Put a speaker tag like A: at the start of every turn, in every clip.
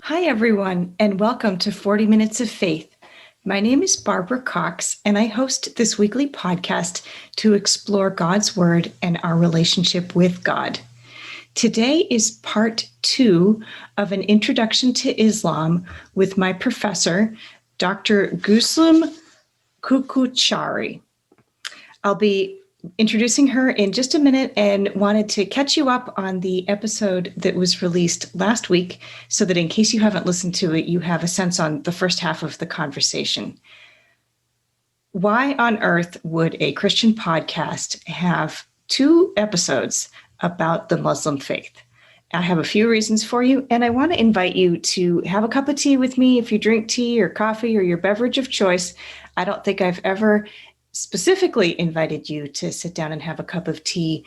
A: Hi, everyone, and welcome to 40 Minutes of Faith. My name is Barbara Cox, and I host this weekly podcast to explore God's Word and our relationship with God. Today is part 2 of an introduction to Islam with my professor, Dr. Gülsüm Kucuksari. I'll be introducing her in just a minute and wanted to catch you up on the episode that was released last week so that in case you haven't listened to it, you have a sense on the first half of the conversation. Why on earth would a Christian podcast have 2 episodes about the Muslim faith? I have a few reasons for you, and I want to invite you to have a cup of tea with me if you drink tea or coffee or your beverage of choice. I don't think I've ever specifically invited you to sit down and have a cup of tea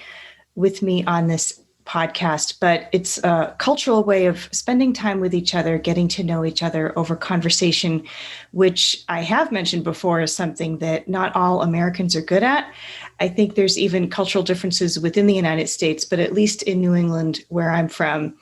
A: with me on this podcast, but it's a cultural way of spending time with each other, getting to know each other over conversation, which I have mentioned before is something that not all Americans are good at. I think there's even cultural differences within the United States, but at least in New England, where I'm from,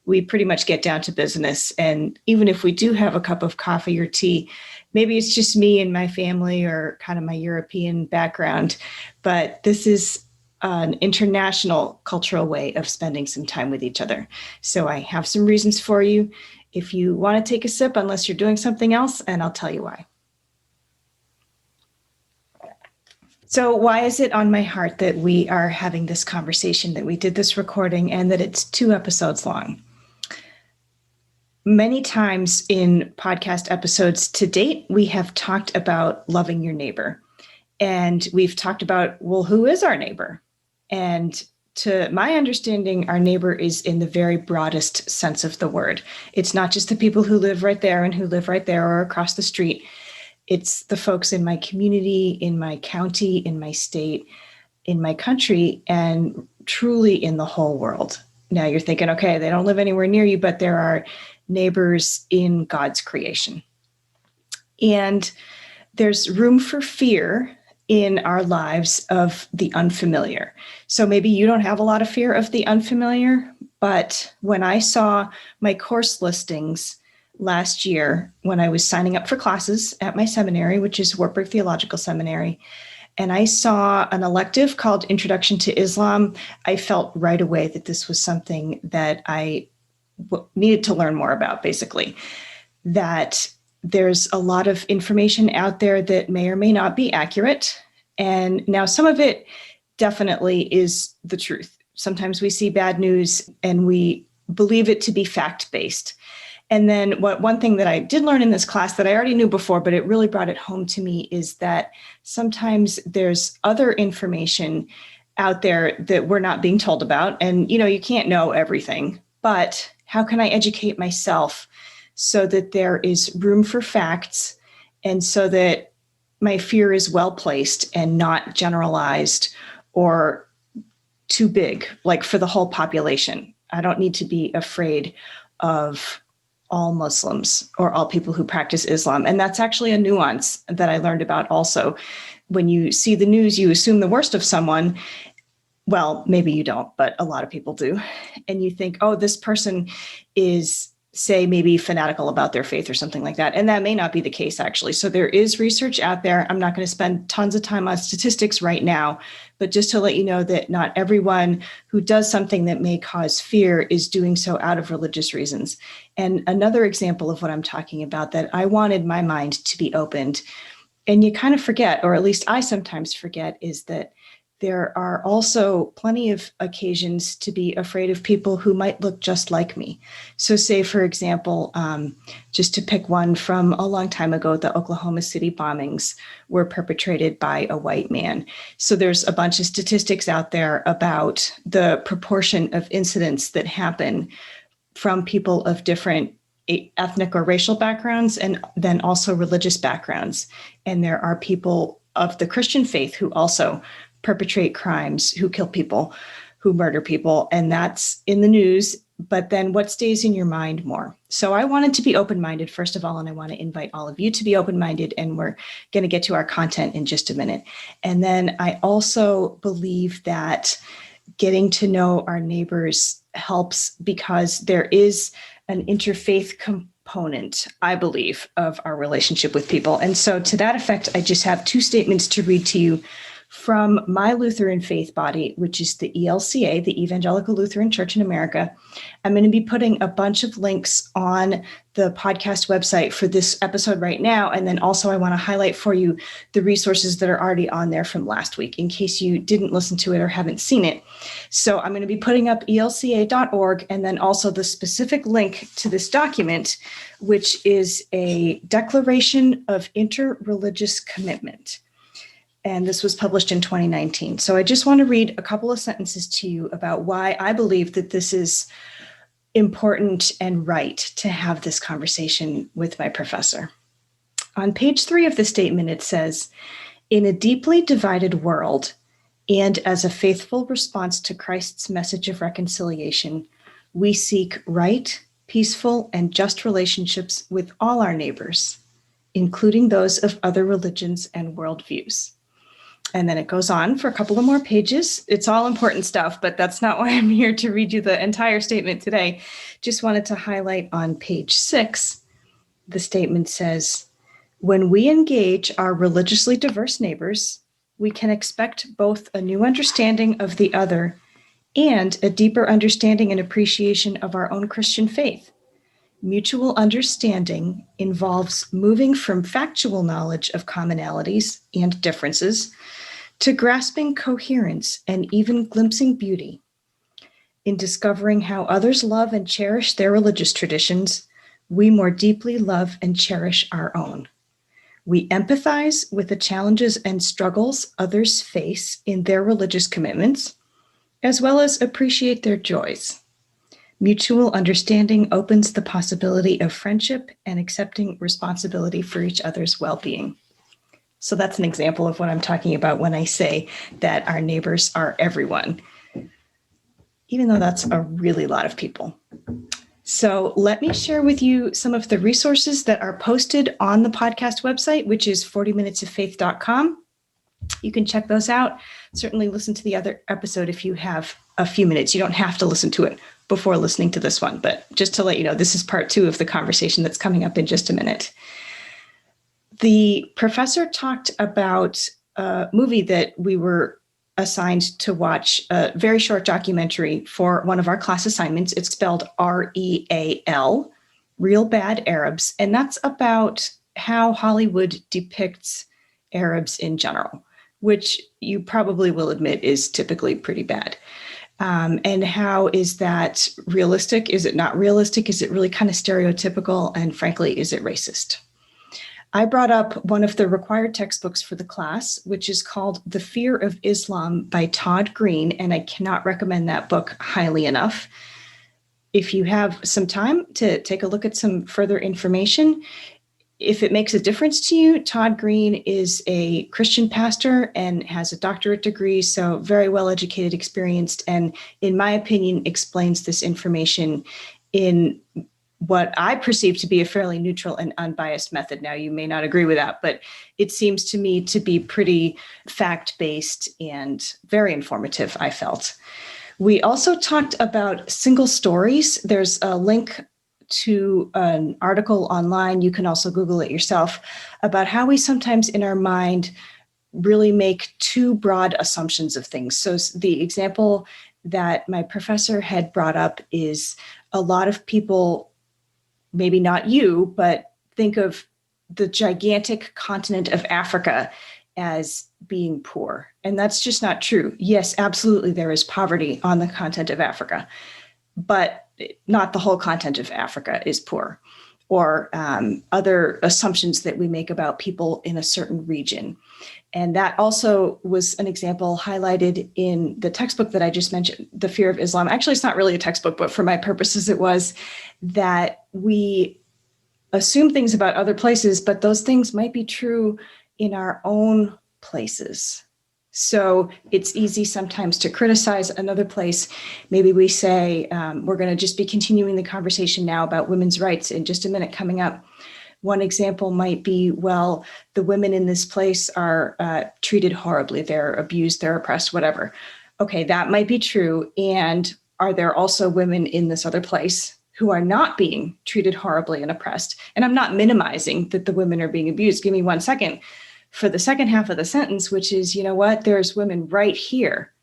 A: we pretty much get down to business. And even if we do have a cup of coffee or tea, maybe it's just me and my family or kind of my European background, but this is an international cultural way of spending some time with each other. So I have some reasons for you if you want to take a sip, unless you're doing something else, and I'll tell you why. So why is it on my heart that we are having this conversation, that we did this recording, and that it's 2 episodes long? Many times in podcast episodes to date, we have talked about loving your neighbor. And we've talked about, well, who is our neighbor? And to my understanding, our neighbor is in the very broadest sense of the word. It's not just the people who live right there and who live right there or across the street. It's the folks in my community, in my county, in my state, in my country, and truly in the whole world. Now you're thinking, okay, they don't live anywhere near you, but there are neighbors in God's creation. And there's room for fear in our lives of the unfamiliar. So maybe you don't have a lot of fear of the unfamiliar, but when I saw my course listings last year, when I was signing up for classes at my seminary, which is Wartburg Theological Seminary, and I saw an elective called Introduction to Islam, I felt right away that this was something that I needed to learn more about, basically. That there's a lot of information out there that may or may not be accurate. And now some of it definitely is the truth. Sometimes we see bad news and we believe it to be fact-based. And then one thing that I did learn in this class that I already knew before, but it really brought it home to me, is that sometimes there's other information out there that we're not being told about. And, you can't know everything, but how can I educate myself so that there is room for facts and so that my fear is well placed and not generalized or too big, like for the whole population? I don't need to be afraid of all Muslims or all people who practice Islam. And that's actually a nuance that I learned about also. When you see the news, you assume the worst of someone. Well, maybe you don't, but a lot of people do. And you think, oh, this person is, say, maybe fanatical about their faith or something like that. And that may not be the case, actually. So there is research out there. I'm not going to spend tons of time on statistics right now, but just to let you know that not everyone who does something that may cause fear is doing so out of religious reasons. And another example of what I'm talking about, that I wanted my mind to be opened, and you kind of forget, or at least I sometimes forget, is that there are also plenty of occasions to be afraid of people who might look just like me. So say, for example, just to pick one from a long time ago, the Oklahoma City bombings were perpetrated by a white man. So there's a bunch of statistics out there about the proportion of incidents that happen from people of different ethnic or racial backgrounds, and then also religious backgrounds. And there are people of the Christian faith who also perpetrate crimes, who kill people, who murder people, and that's in the news. But then what stays in your mind more? So I wanted to be open-minded, first of all, and I want to invite all of you to be open-minded, and we're going to get to our content in just a minute. And then I also believe that getting to know our neighbors helps, because there is an interfaith component, I believe, of our relationship with people. And so to that effect, I just have two statements to read to you from my Lutheran faith body, which is the ELCA, the Evangelical Lutheran Church in America. I'm going to be putting a bunch of links on the podcast website for this episode right now. And then also I want to highlight for you the resources that are already on there from last week in case you didn't listen to it or haven't seen it. So I'm going to be putting up elca.org and then also the specific link to this document, which is a declaration of interreligious commitment. And this was published in 2019. So I just want to read a couple of sentences to you about why I believe that this is important and right to have this conversation with my professor. On page 3 of the statement, it says, "In a deeply divided world, and as a faithful response to Christ's message of reconciliation, we seek right, peaceful, and just relationships with all our neighbors, including those of other religions and worldviews." And then it goes on for a couple of more pages. It's all important stuff, but that's not why I'm here to read you the entire statement today. Just wanted to highlight on page 6, the statement says, "When we engage our religiously diverse neighbors, we can expect both a new understanding of the other and a deeper understanding and appreciation of our own Christian faith. Mutual understanding involves moving from factual knowledge of commonalities and differences to grasping coherence and even glimpsing beauty. In discovering how others love and cherish their religious traditions, we more deeply love and cherish our own. We empathize with the challenges and struggles others face in their religious commitments, as well as appreciate their joys. Mutual understanding opens the possibility of friendship and accepting responsibility for each other's well-being." So that's an example of what I'm talking about when I say that our neighbors are everyone, even though that's a really lot of people. So let me share with you some of the resources that are posted on the podcast website, which is 40minutesoffaith.com. You can check those out. Certainly listen to the other episode if you have a few minutes. You don't have to listen to it before listening to this one, but just to let you know, this is part 2 of the conversation that's coming up in just a minute. The professor talked about a movie that we were assigned to watch, a very short documentary for one of our class assignments. It's spelled REAL, Real Bad Arabs. And that's about how Hollywood depicts Arabs in general, which you probably will admit is typically pretty bad. And how is that realistic? Is it not realistic? Is it really kind of stereotypical? And frankly, is it racist? I brought up one of the required textbooks for the class, which is called The Fear of Islam by Todd Green, and I cannot recommend that book highly enough. If you have some time to take a look at some further information, if it makes a difference to you, Todd Green is a Christian pastor and has a doctorate degree, so very well-educated, experienced, and in my opinion, explains this information in what I perceive to be a fairly neutral and unbiased method. Now, you may not agree with that, but it seems to me to be pretty fact-based and very informative, I felt. We also talked about single stories. There's a link to an article online, you can also Google it yourself, about how we sometimes in our mind really make too broad assumptions of things. So the example that my professor had brought up is a lot of people, maybe not you, but think of the gigantic continent of Africa as being poor. And that's just not true. Yes, absolutely, there is poverty on the continent of Africa, but not the whole continent of Africa is poor, or other assumptions that we make about people in a certain region. And that also was an example highlighted in the textbook that I just mentioned, The Fear of Islam. Actually, it's not really a textbook, but for my purposes, it was that we assume things about other places, but those things might be true in our own places. So it's easy sometimes to criticize another place. Maybe we say, we're going to just be continuing the conversation now about women's rights in just a minute coming up. One example might be, well, the women in this place are treated horribly. They're abused, they're oppressed, whatever. Okay, that might be true. And are there also women in this other place who are not being treated horribly and oppressed. And I'm not minimizing that the women are being abused. Give me 1 second for the second half of the sentence, which is, you know what, there's women right here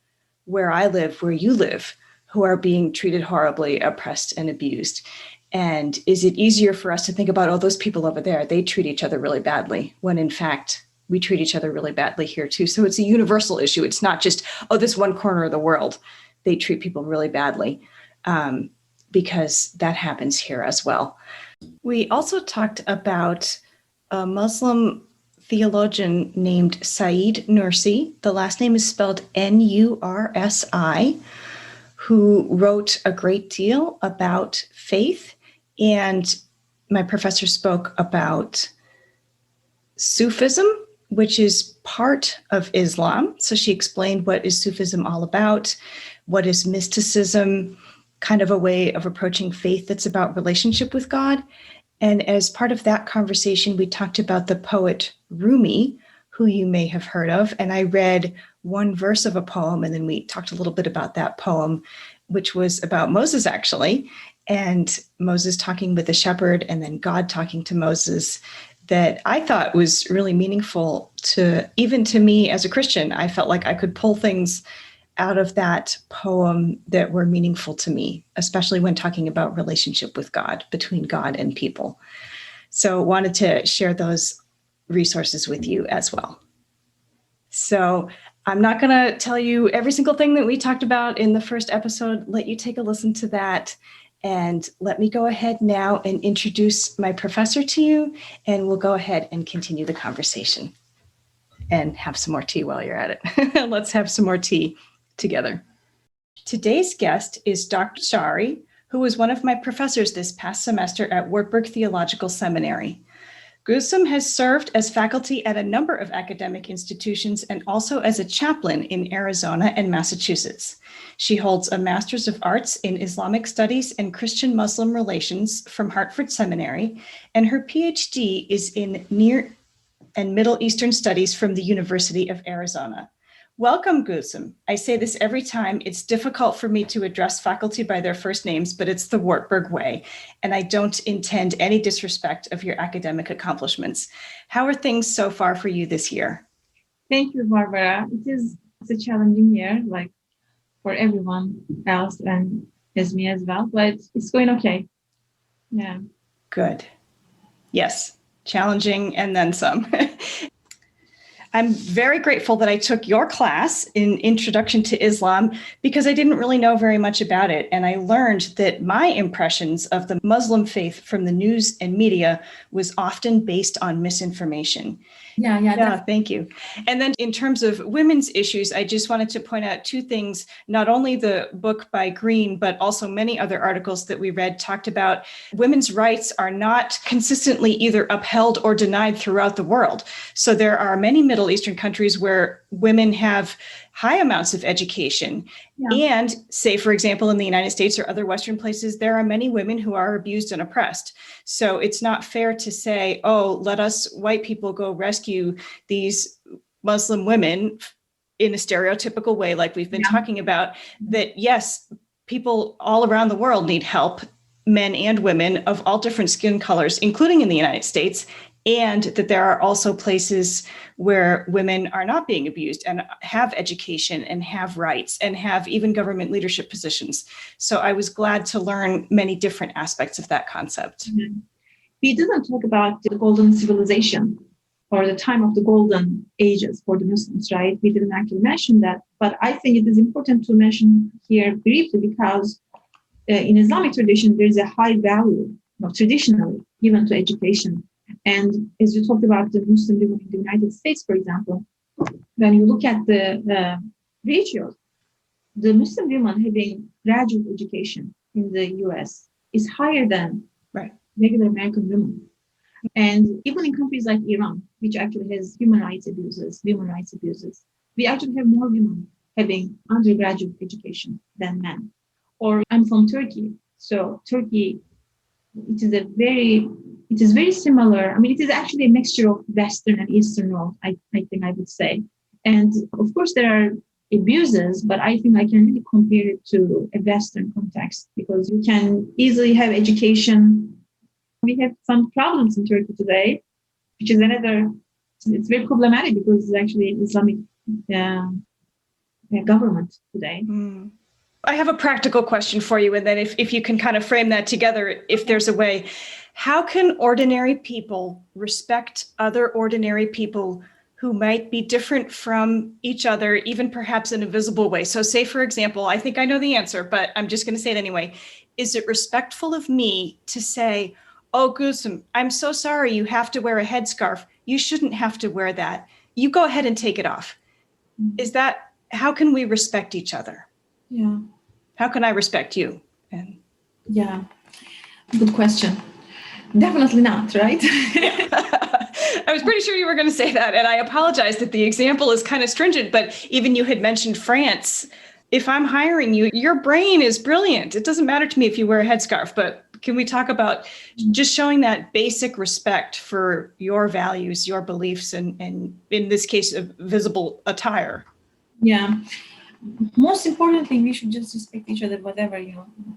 A: where I live, where you live, who are being treated horribly, oppressed, and abused. And is it easier for us to think about, oh, those people over there, they treat each other really badly, when in fact, we treat each other really badly here too. So it's a universal issue. It's not just, oh, this one corner of the world, they treat people really badly, because that happens here as well. We also talked about a Muslim theologian named Saeed Nursey. The last name is spelled Nursi, who wrote a great deal about faith. And my professor spoke about Sufism, which is part of Islam. So she explained what is Sufism all about, what is mysticism, kind of a way of approaching faith that's about relationship with God. And as part of that conversation, we talked about the poet Rumi, who you may have heard of. And I read one verse of a poem, and then we talked a little bit about that poem, which was about Moses, actually, and Moses talking with the shepherd, and then God talking to Moses, that I thought was really meaningful to, even to me as a Christian. I felt like I could pull things out of that poem that were meaningful to me, especially when talking about relationship with God, between God and people. So wanted to share those resources with you as well. So I'm not going to tell you every single thing that we talked about in the first episode. Let you take a listen to that. And let me go ahead now and introduce my professor to you, and we'll go ahead and continue the conversation and have some more tea while you're at it. Let's have some more tea together. Today's guest is Dr. Kucuksari, who was one of my professors this past semester at Wartburg Theological Seminary. Gülsüm has served as faculty at a number of academic institutions and also as a chaplain in Arizona and Massachusetts. She holds a Master's of Arts in Islamic Studies and Christian-Muslim Relations from Hartford Seminary, and her PhD is in Near and Middle Eastern Studies from the University of Arizona. Welcome, Gülsüm. I say this every time. It's difficult for me to address faculty by their first names, but it's the Wartburg way, and I don't intend any disrespect of your academic accomplishments. How are things so far for you this year?
B: Thank you, Barbara. It's a challenging year, like for everyone else and as me as well, but it's going okay. Yeah.
A: Good. Yes, challenging and then some. I'm very grateful that I took your class in Introduction to Islam because I didn't really know very much about it. And I learned that my impressions of the Muslim faith from the news and media was often based on misinformation. Yeah, thank you. And then in terms of women's issues, I just wanted to point out two things. Not only the book by Green, but also many other articles that we read talked about women's rights are not consistently either upheld or denied throughout the world. So there are many Middle Eastern countries where women have high amounts of education. Yeah. And say, for example, in the United States or other Western places, there are many women who are abused and oppressed. So it's not fair to say, oh, let us white people go rescue these Muslim women in a stereotypical way, like we've been talking about, that yes, people all around the world need help, men and women of all different skin colors, including in the United States, and that there are also places where women are not being abused and have education and have rights and have even government leadership positions. So I was glad to learn many different aspects of that concept.
B: Mm-hmm. We didn't talk about the golden civilization or the time of the golden ages for the Muslims, right? We didn't actually mention that, but I think it is important to mention here briefly because in Islamic tradition, there is a high value, traditionally, given to education. And as you talked about the Muslim women in the United States, for example, when you look at the ratios, the Muslim women having graduate education in the US is higher than regular American women. And even in countries like Iran, which actually has women rights abuses, we actually have more women having undergraduate education than men. Or I'm from Turkey. So Turkey, it is very similar. I mean, it is actually a mixture of Western and Eastern world, I think I would say. And of course, there are abuses, but I think I can really compare it to a Western context because you can easily have education. We have some problems in Turkey today, which is it's very problematic because it's actually an Islamic government today.
A: Mm. I have a practical question for you. And then if you can kind of frame that together, if there's a way, how can ordinary people respect other ordinary people who might be different from each other, even perhaps in a visible way? So say, for example, I think I know the answer, but I'm just going to say it anyway. Is it respectful of me to say, oh, Gülsüm, I'm so sorry you have to wear a headscarf. You shouldn't have to wear that. You go ahead and take it off.
B: Mm-hmm.
A: How can we respect each other?
B: Yeah.
A: How can I respect you?
B: Yeah. Good question. Definitely not, right?
A: I was pretty sure you were going to say that. And I apologize that the example is kind of stringent, but even you had mentioned France. If I'm hiring you, your brain is brilliant. It doesn't matter to me if you wear a headscarf, but can we talk about just showing that basic respect for your values, your beliefs, and in this case, of visible attire?
B: Yeah. Most importantly, we should just respect each other, whatever,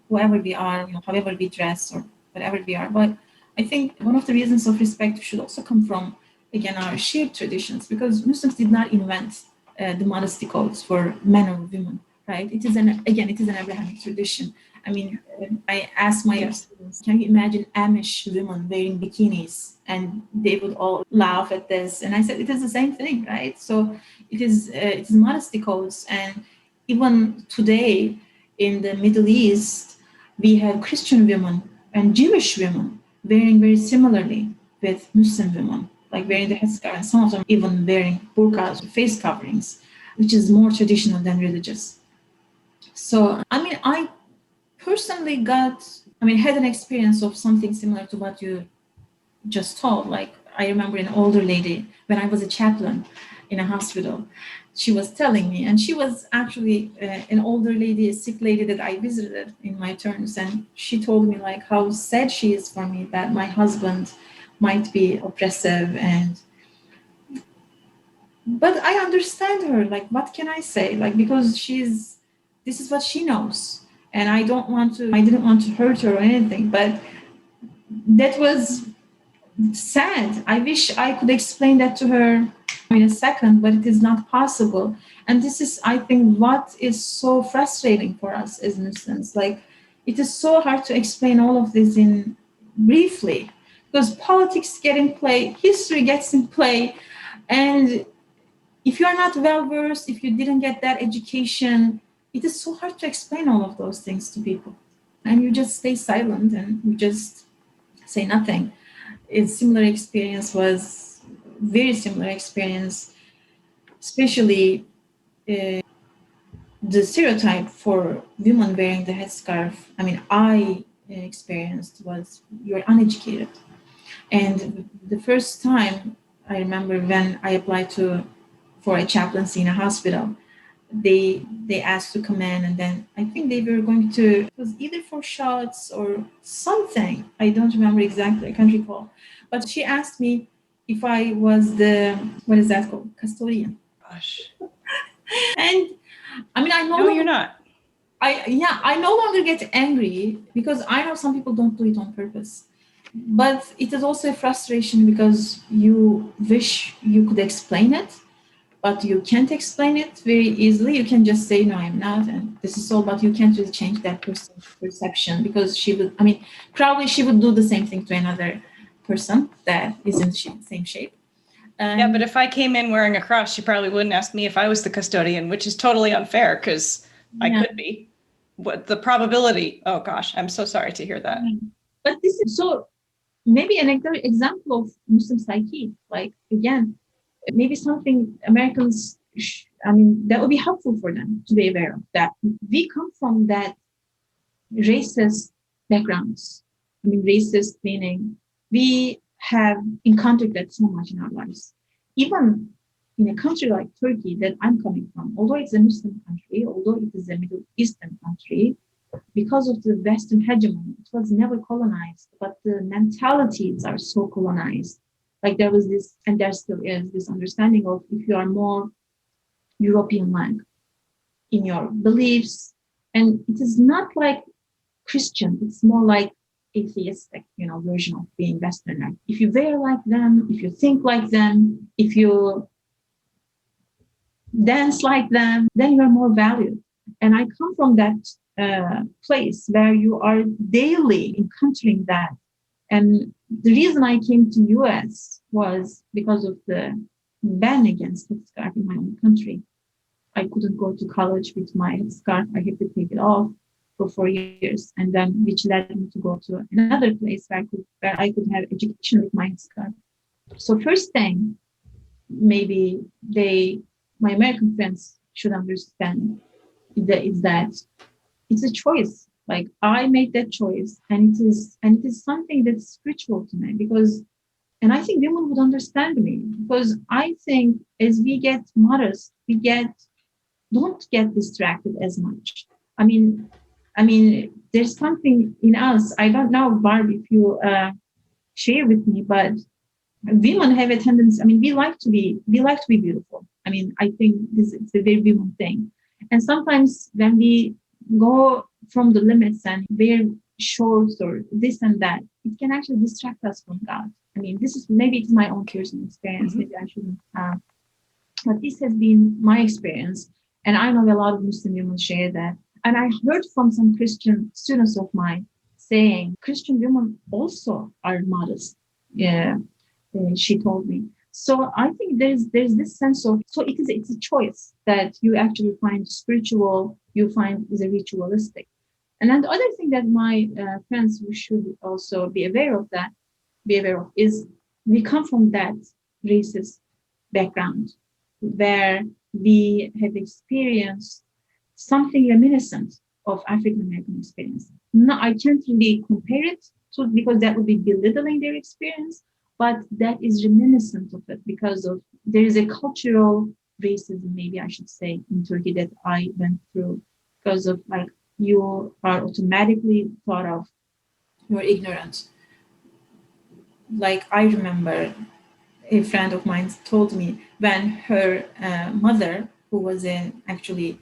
B: whoever we are, however we dress or whatever we are. But I think one of the reasons of respect should also come from, again, our shared traditions, because Muslims did not invent the modesty codes for men or women, right? It is an Abrahamic tradition. I mean, I asked my students, can you imagine Amish women wearing bikinis? And they would all laugh at this. And I said, it is the same thing, right? So it's modesty codes. And even today in the Middle East, we have Christian women and Jewish women wearing very similarly with Muslim women, like wearing the headscarf, and some of them even wearing burqas, face coverings, which is more traditional than religious. So, I personally had an experience of something similar to what you just told. Like, I remember an older lady when I was a chaplain in a hospital. She was telling me, and she was actually an older lady, a sick lady that I visited in my turns. And she told me like how sad she is for me that my husband might be oppressive. But I understand her. Like, what can I say? Like, because this is what she knows. And I didn't want to hurt her or anything, but that was sad. I wish I could explain that to her in a second, but it is not possible. And this is, I think, what is so frustrating for us as Muslims. Like, it is so hard to explain all of this in briefly, because politics get in play, history gets in play, and if you are not well versed, if you didn't get that education, it is so hard to explain all of those things to people. And you just stay silent and you just say nothing. A very similar experience, especially the stereotype for women wearing the headscarf. I experienced was you're uneducated. And the first time I remember when I applied for a chaplaincy in a hospital, they asked to come in, and then I think they were going to, it was either for shots or something. I don't remember exactly, I can't recall. But she asked me if I was what is that called? Custodian.
A: Gosh.
B: And I know.
A: No, you're not.
B: I no longer get angry because I know some people don't do it on purpose. But it is also a frustration because you wish you could explain it, but you can't explain it very easily. You can just say, no, I'm not, and this is all, but you can't really change that person's perception because probably she would do the same thing to another person that is in the same shape.
A: Yeah, but if I came in wearing a cross, she probably wouldn't ask me if I was the custodian, which is totally unfair because I could be. What the probability? Oh gosh, I'm so sorry to hear that.
B: But this is so maybe an example of Muslim psyche. Like, again, maybe something Americans, that would be helpful for them to be aware of, that we come from that racist backgrounds. Racist meaning we have encountered that so much in our lives. Even in a country like Turkey that I'm coming from, although it's a Muslim country, although it is a Middle Eastern country, because of the Western hegemony, it was never colonized, but the mentalities are so colonized. Like, there was this, and there still is, this understanding of if you are more European-like, in your beliefs. And it is not like Christian, it's more like atheistic, version of being Western. If you wear like them, if you think like them, if you dance like them, then you're more valued. And I come from that place where you are daily encountering that. And the reason I came to US was because of the ban against headscarf in my own country. I couldn't go to college with my headscarf. I had to take it off for 4 years, and then which led me to go to another place where I could have education with my headscarf. So first thing, maybe my American friends should understand is that it's a choice. Like I made that choice, and it is something that's spiritual to me and I think women would understand me, because I think as we get modest, don't get distracted as much. I mean, there's something in us. I don't know, Barb, if you share with me, but women have a tendency. We like to be beautiful. I think this is a very women thing. And sometimes when we go from the limits and wear shorts or this and that, it can actually distract us from God. Maybe it's my own personal experience. Maybe I shouldn't. But this has been my experience, and I know a lot of Muslim women share that. And I heard from some Christian students of mine saying Christian women also are modest. Yeah, she told me. So I think there's this sense of, it's a choice that you actually find spiritual, you find is a ritualistic. And then the other thing that my friends should also be aware of is we come from that racist background where we have experienced something reminiscent of African American experience. No, I can't really compare it to, because that would be belittling their experience, but that is reminiscent of it because of there is a cultural racism, maybe I should say, in Turkey that I went through because of like you are automatically thought of you're ignorant. Like I remember a friend of mine told me when her mother, who was actually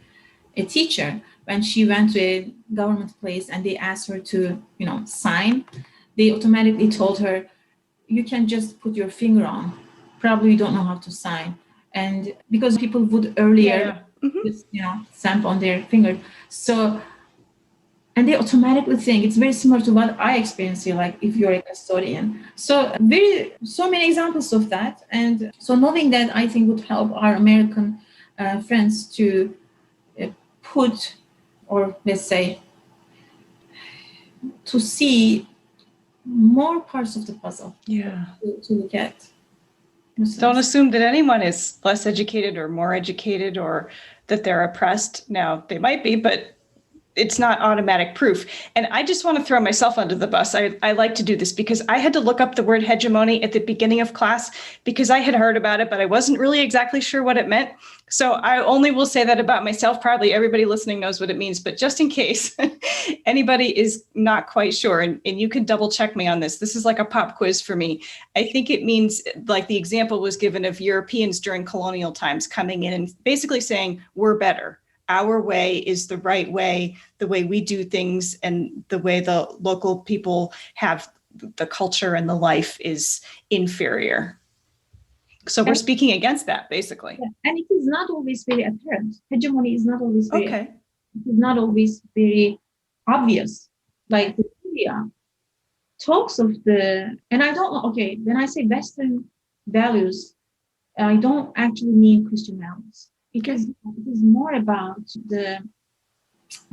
B: a teacher, when she went to a government place and they asked her to, sign, they automatically told her, you can just put your finger on. Probably you don't know how to sign. And because people would earlier just, stamp on their finger. So, and they automatically think it's very similar to what I experienced here, like if you're a custodian. So so many examples of that. And so knowing that, I think would help our American friends to put, or let's say, to see more parts of the puzzle.
A: Yeah.
B: To look at.
A: Don't assume that anyone is less educated or more educated or that they're oppressed. Now, they might be, but it's not automatic proof. And I just want to throw myself under the bus. I like to do this because I had to look up the word hegemony at the beginning of class because I had heard about it, but I wasn't really exactly sure what it meant. So I only will say that about myself. Probably everybody listening knows what it means, but just in case anybody is not quite sure, and you can double check me on this. This is like a pop quiz for me. I think it means, like the example was given of Europeans during colonial times coming in and basically saying, we're better. Our way is the right way, the way we do things, and the way the local people have the culture and the life is inferior. So we're speaking against that, basically.
B: Yeah. And it is not always very apparent. Hegemony is not always very
A: okay.
B: It is not always very obvious. Like the media talks of and I don't, okay, when I say Western values, I don't actually mean Christian values. Because it is more about the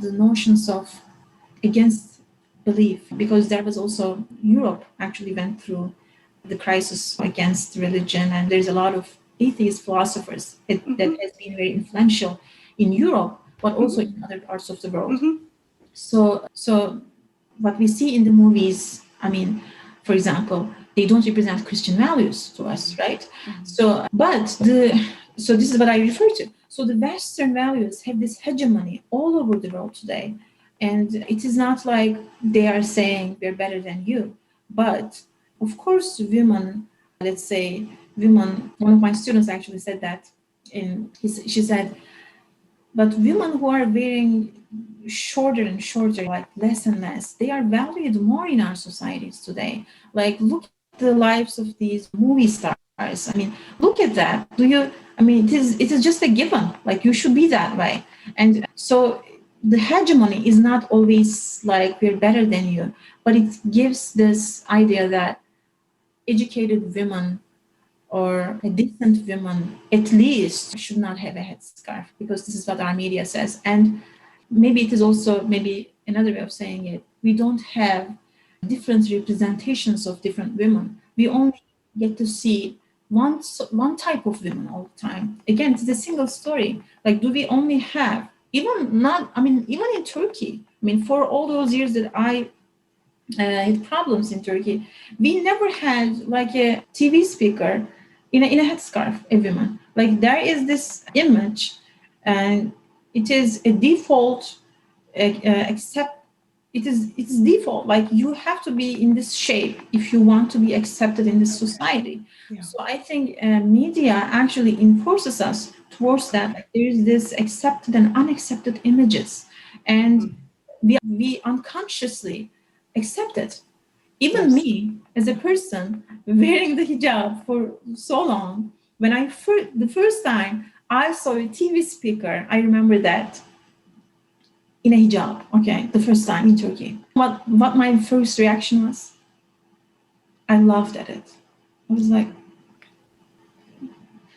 B: notions of against belief, because there was also Europe actually went through the crisis against religion, and there's a lot of atheist philosophers that has been very influential in Europe, but also in other parts of the world. So what we see in the movies, for example, they don't represent Christian values to us, right? So this is what I refer to. So the Western values have this hegemony all over the world today. And it is not like they are saying we're better than you. But of course, women, one of my students actually said that, she said, But women who are wearing shorter and shorter, like less and less, they are valued more in our societies today. Like, look at the lives of these movie stars. I mean, look at that. It is just a given. Like, you should be that way. And so the hegemony is not always like we're better than you, but it gives this idea that educated women or a decent woman at least should not have a headscarf, because this is what our media says. And maybe it is also maybe another way of saying it. We don't have different representations of different women. We only get to see one type of women all the time. Again, it's a single story. Like, do we only have, even in Turkey, for all those years that I had problems in Turkey, we never had like a TV speaker in a headscarf, a woman. Like, there is this image, and it is a default, except it's default. Like, you have to be in this shape if you want to be accepted in this society. Yeah. So I think media actually enforces us towards that. Like, there is this accepted and unaccepted images, and we unconsciously accept it. Even yes. Me, as a person wearing the hijab for so long, when the first time I saw a TV speaker, I remember that, in a hijab, okay, the first time in Turkey. What my first reaction was? I laughed at it. I was like,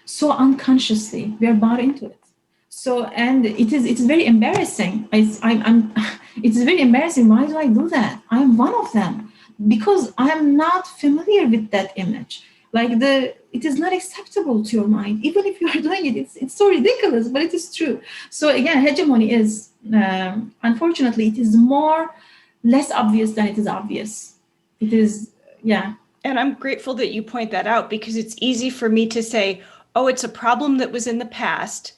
B: so unconsciously, we are bought into it. So, and it's very embarrassing. It's very embarrassing. Why do I do that? I'm one of them, because I'm not familiar with that image. Like, it is not acceptable to your mind. Even if you are doing it, it's so ridiculous, but it is true. So again, hegemony is, unfortunately, it is less obvious than it is obvious. It is, yeah.
A: And I'm grateful that you point that out, because it's easy for me to say, oh, it's a problem that was in the past,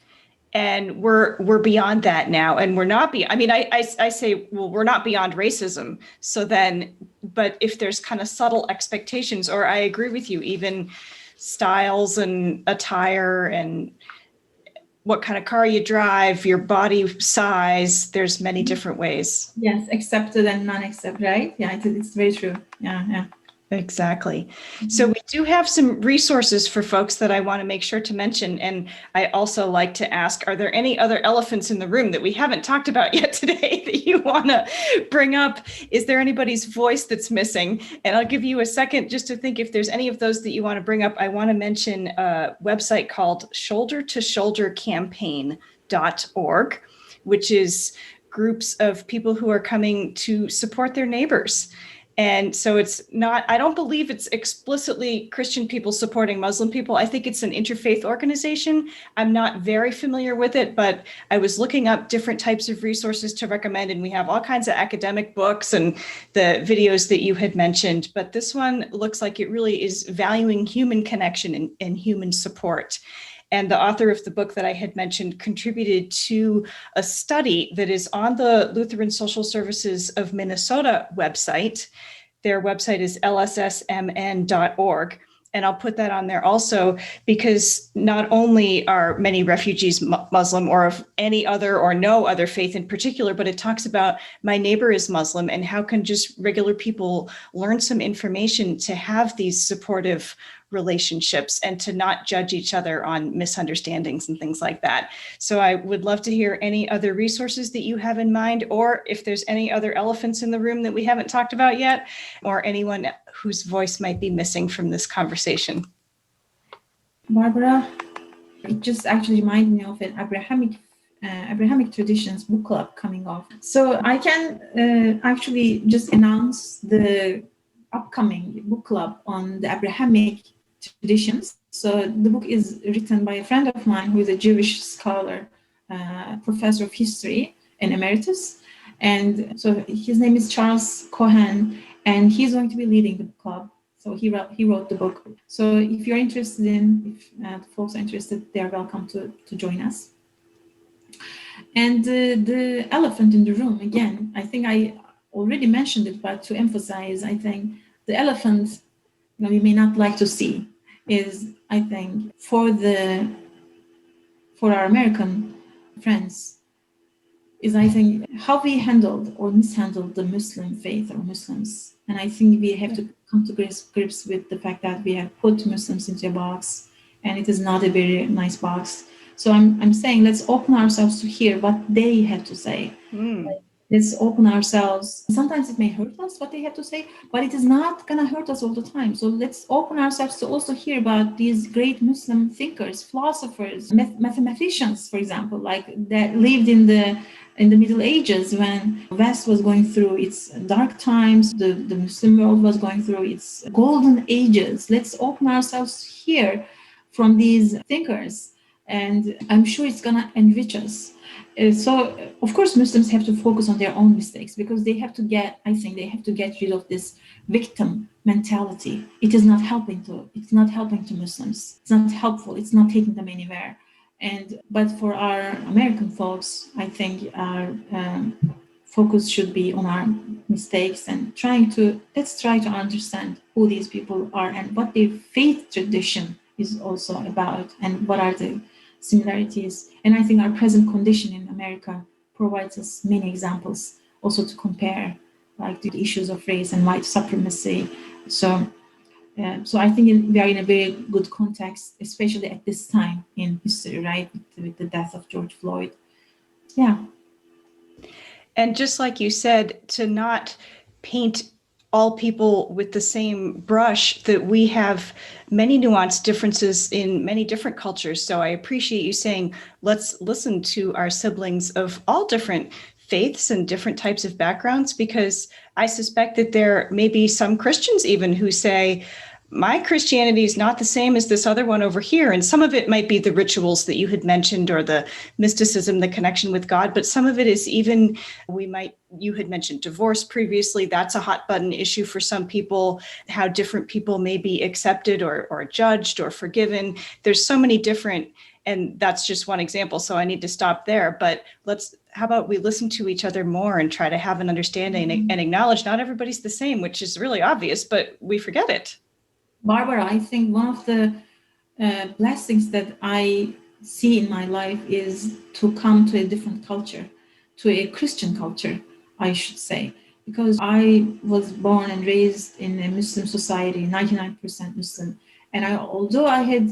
A: and we're beyond that now, and we're not I say, well, we're not beyond racism. So then, but if there's kind of subtle expectations, or I agree with you, even styles and attire and what kind of car you drive, your body size, there's many different ways.
B: Yes, accepted and non-accepted, right? Yeah, it's very true. Yeah.
A: Exactly. So we do have some resources for folks that I want to make sure to mention. And I also like to ask, are there any other elephants in the room that we haven't talked about yet today that you want to bring up? Is there anybody's voice that's missing? And I'll give you a second just to think if there's any of those that you want to bring up. I want to mention a website called shouldertoshouldercampaign.org, which is groups of people who are coming to support their neighbors. And so it's not, I don't believe it's explicitly Christian people supporting Muslim people. I think it's an interfaith organization. I'm not very familiar with it, but I was looking up different types of resources to recommend, and we have all kinds of academic books and the videos that you had mentioned. But this one looks like it really is valuing human connection and human support. And the author of the book that I had mentioned contributed to a study that is on the Lutheran Social Services of Minnesota website. Their website is lssmn.org. And I'll put that on there also, because not only are many refugees Muslim or of any other or no other faith in particular, but it talks about my neighbor is Muslim and how can just regular people learn some information to have these supportive relationships and to not judge each other on misunderstandings and things like that. So I would love to hear any other resources that you have in mind, or if there's any other elephants in the room that we haven't talked about yet, or anyone whose voice might be missing from this conversation.
B: Barbara, it just actually reminded me of an Abrahamic Traditions book club coming off. So I can actually just announce the upcoming book club on the Abrahamic traditions. So the book is written by a friend of mine who is a Jewish scholar, professor of history and emeritus. And so his name is Charles Cohen, and he's going to be leading the book club. So he wrote the book. So if you're interested if the folks are interested, they are welcome to join us. And the elephant in the room, again, I think I already mentioned it, but to emphasize, I think the elephant we may not like to see is, I think, for our American friends is, I think, how we handled or mishandled the Muslim faith or Muslims. And I think we have to come to grips with the fact that we have put Muslims into a box, and it is not a very nice box. So I'm saying, let's open ourselves to hear what they have to say. Let's open ourselves. Sometimes it may hurt us what they have to say, but it is not going to hurt us all the time. So let's open ourselves to also hear about these great Muslim thinkers, philosophers, mathematicians, for example, like that lived in the Middle Ages when the West was going through its dark times, the Muslim world was going through its golden ages. Let's open ourselves to hear from these thinkers, and I'm sure it's going to enrich us. So, of course, Muslims have to focus on their own mistakes, because they have to get rid of this victim mentality. It's not helping to Muslims. It's not helpful. It's not taking them anywhere. But for our American folks, I think our focus should be on our mistakes and let's try to understand who these people are and what their faith tradition is also about, and what are the similarities. And I think our present condition in America provides us many examples also to compare, like the issues of race and white supremacy. So I think we are in a very good context, especially at this time in history, right, with the death of George Floyd. Yeah.
A: And just like you said, to not paint all people with the same brush, that we have many nuanced differences in many different cultures. So I appreciate you saying, let's listen to our siblings of all different faiths and different types of backgrounds, because I suspect that there may be some Christians even who say, my Christianity is not the same as this other one over here. And some of it might be the rituals that you had mentioned, or the mysticism, the connection with God. But some of it is even, you had mentioned divorce previously. That's a hot button issue for some people, how different people may be accepted or judged or forgiven. There's so many different, and that's just one example. So I need to stop there. But how about we listen to each other more and try to have an understanding and acknowledge not everybody's the same, which is really obvious, but we forget it.
B: Barbara, I think one of the blessings that I see in my life is to come to a different culture, to a Christian culture, I should say, because I was born and raised in a Muslim society, 99% Muslim. And although I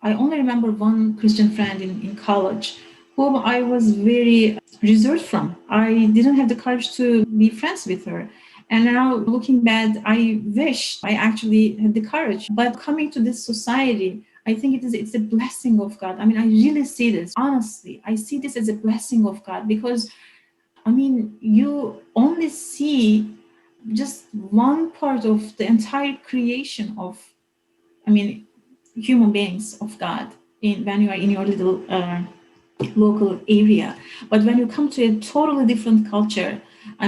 B: only remember one Christian friend in college whom I was very reserved from. I didn't have the courage to be friends with her. And now looking back, I wish I actually had the courage. But coming to this society, I think it's a blessing of God. I mean, I really see this. Honestly, I see this as a blessing of God, because, I mean, you only see just one part of the entire creation of, human beings of God when you are in your little local area. But when you come to a totally different culture, I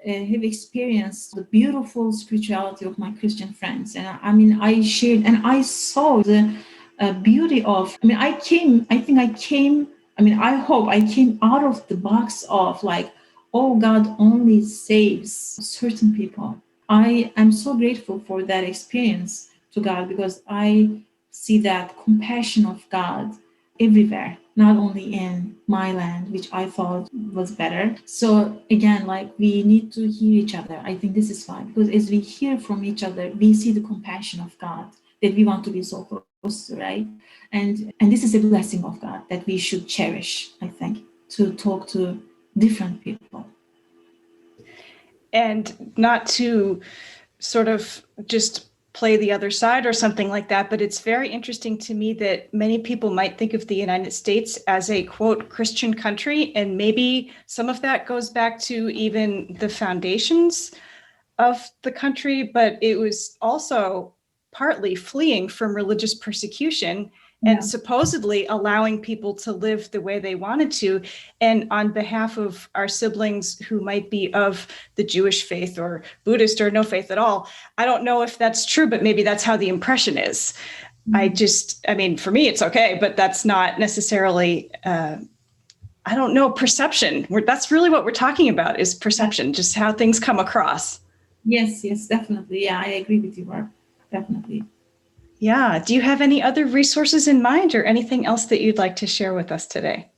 B: have experienced the beautiful spirituality of my Christian friends. And I shared and I saw the beauty of, I hope I came out of the box of like, oh, God only saves certain people. I am so grateful for that experience to God, because I see that compassion of God everywhere, not only in my land, which I thought was better. So again, like, we need to hear each other. I think this is fine, because as we hear from each other, we see the compassion of God that we want to be so close to, right? And this is a blessing of God that we should cherish, I think, to talk to different people.
A: And not to sort of just play the other side or something like that, but it's very interesting to me that many people might think of the United States as a, quote, Christian country, and maybe some of that goes back to even the foundations of the country, but it was also partly fleeing from religious persecution and supposedly allowing people to live the way they wanted to. And on behalf of our siblings who might be of the Jewish faith or Buddhist or no faith at all, I don't know if that's true, but maybe that's how the impression is. For me, it's okay, but that's not necessarily, perception. That's really what we're talking about, is perception, just how things come across.
B: Yes, definitely. Yeah, I agree with you, Barb. Definitely.
A: Yeah. Do you have any other resources in mind or anything else that you'd like to share with us today?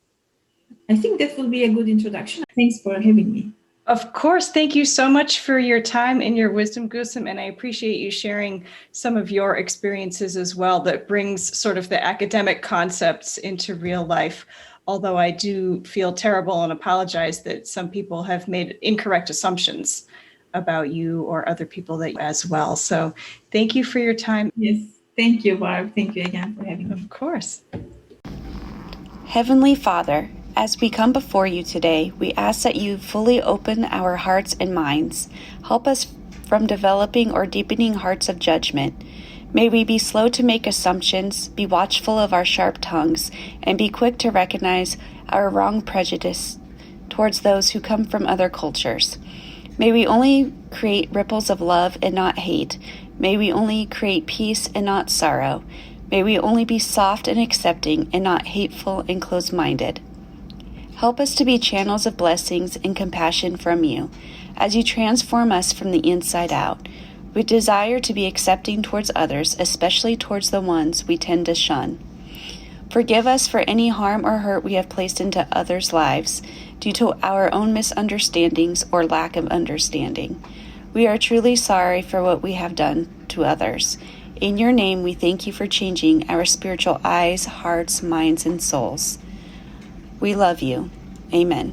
B: I think that will be a good introduction. Thanks for having me.
A: Of course. Thank you so much for your time and your wisdom, Gülsüm, and I appreciate you sharing some of your experiences as well that brings sort of the academic concepts into real life. Although I do feel terrible and apologize that some people have made incorrect assumptions about you or other people that as well. So thank you for your time.
B: Yes. Thank you, Barb. Thank you again for having me.
A: Of course.
C: Heavenly Father, as we come before you today, we ask that you fully open our hearts and minds. Help us from developing or deepening hearts of judgment. May we be slow to make assumptions, be watchful of our sharp tongues, and be quick to recognize our wrong prejudice towards those who come from other cultures. May we only create ripples of love and not hate. May we only create peace and not sorrow. May we only be soft and accepting and not hateful and closed-minded. Help us to be channels of blessings and compassion from you as you transform us from the inside out. We desire to be accepting towards others, especially towards the ones we tend to shun. Forgive us for any harm or hurt we have placed into others' lives due to our own misunderstandings or lack of understanding. We are truly sorry for what we have done to others. In your name, we thank you for changing our spiritual eyes, hearts, minds, and souls. We love you. Amen.